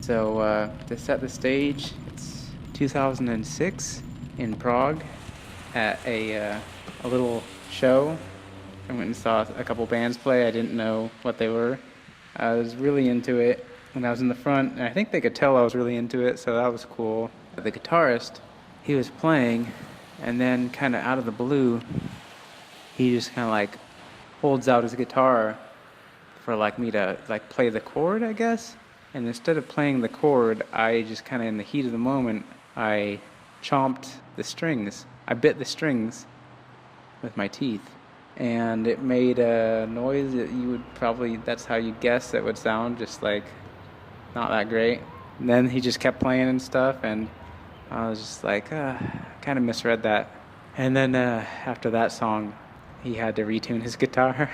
So to set the stage, it's 2006 in Prague at a little show. I went and saw a couple bands play. I didn't know what they were. I was really into it when I was in the front, and I think they could tell I was really into it, so that was cool. The guitarist, he was playing, and then kind of out of the blue, he just kind of like holds out his guitar for like me to like play the chord, I guess. And instead of playing the chord, I just kind of in the heat of the moment, I chomped the strings. I bit the strings with my teeth, and it made a noise that you would probably, that's how you guess it would sound, just like not that great. And then he just kept playing and stuff, and I was just like, kind of misread that. And then after that song, he had to retune his guitar.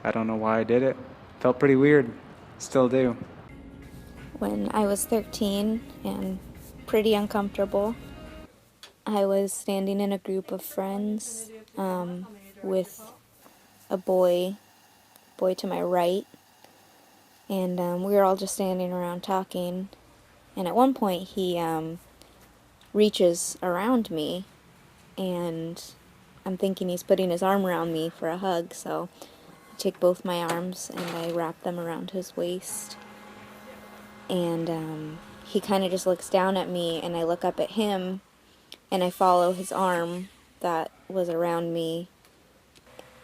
I don't know why I did it. Felt pretty weird. Still do. When I was 13 and pretty uncomfortable, I was standing in a group of friends with a boy to my right, and we were all just standing around talking, and at one point he reaches around me, and I'm thinking he's putting his arm around me for a hug, so I take both my arms and I wrap them around his waist, and he kind of just looks down at me, and I look up at him, and I follow his arm that was around me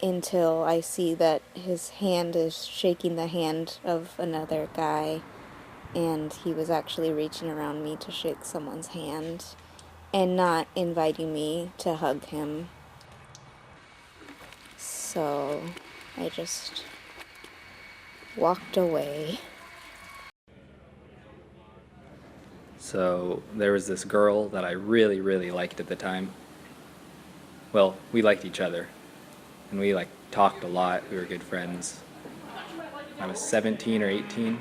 until I see that his hand is shaking the hand of another guy, and he was actually reaching around me to shake someone's hand and not inviting me to hug him. So I just walked away. So there was this girl that I really, really liked at the time. Well, we liked each other, and we like talked a lot. We were good friends. I was 17 or 18,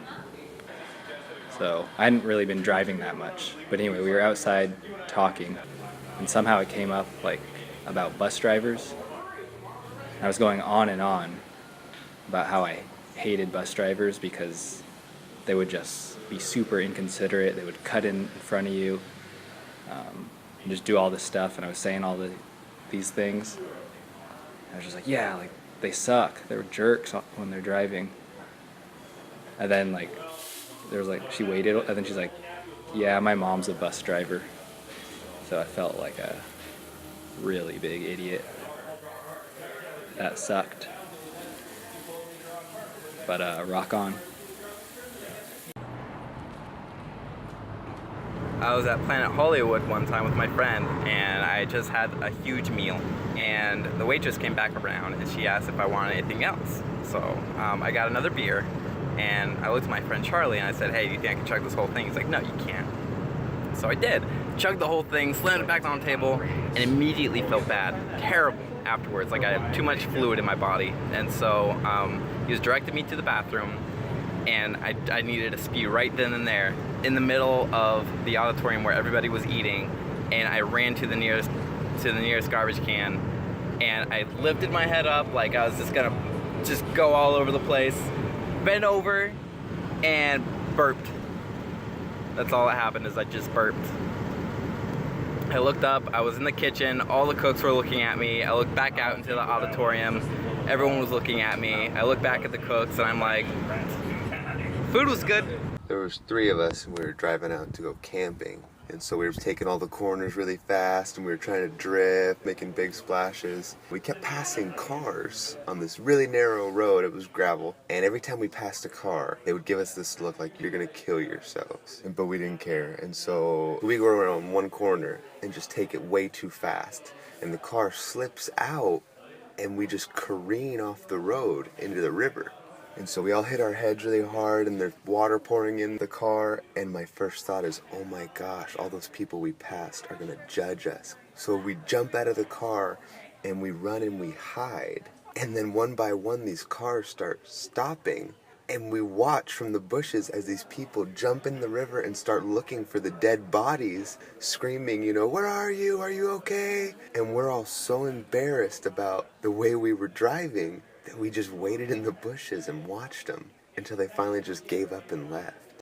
so I hadn't really been driving that much. But anyway, we were outside talking, and somehow it came up like about bus drivers. I was going on and on about how I hated bus drivers because they would just be super inconsiderate. They would cut in front of you, and just do all this stuff. And I was saying these things. I was just like, yeah, like they suck. They're jerks when they're driving. And then like there was like she waited, and then she's like, yeah, my mom's a bus driver. So I felt like a really big idiot. That sucked. But rock on. I was at Planet Hollywood one time with my friend, and I just had a huge meal, and the waitress came back around and she asked if I wanted anything else. So I got another beer, and I looked at my friend Charlie and I said, hey, do you think I can chug this whole thing? He's like, no, you can't. So I did. Chugged the whole thing, slammed it back on the table, and immediately felt bad. Terrible afterwards, like I had too much fluid in my body. And so he was directing me to the bathroom, and I needed to spew right then and there in the middle of the auditorium where everybody was eating, and I ran to the nearest garbage can, and I lifted my head up like I was just gonna go all over the place, bent over, and burped. That's all that happened, is I just burped. I looked up, I was in the kitchen, all the cooks were looking at me. I looked back out into the auditorium, everyone was looking at me. I looked back at the cooks and I'm like, food was good. There was 3 of us, and we were driving out to go camping. And so we were taking all the corners really fast, and we were trying to drift, making big splashes. We kept passing cars on this really narrow road. It was gravel. And every time we passed a car, they would give us this look like, you're gonna kill yourselves. But we didn't care. And so we go around one corner and just take it way too fast. And the car slips out, and we just careen off the road into the river. And so we all hit our heads really hard, and there's water pouring in the car, and my first thought is, oh my gosh, all those people we passed are gonna judge us. So we jump out of the car, and we run and we hide. And then one by one, these cars start stopping, and we watch from the bushes as these people jump in the river and start looking for the dead bodies, screaming, you know, where are you? Are you okay? And we're all so embarrassed about the way we were driving that we just waited in the bushes and watched them. until they finally just gave up and left.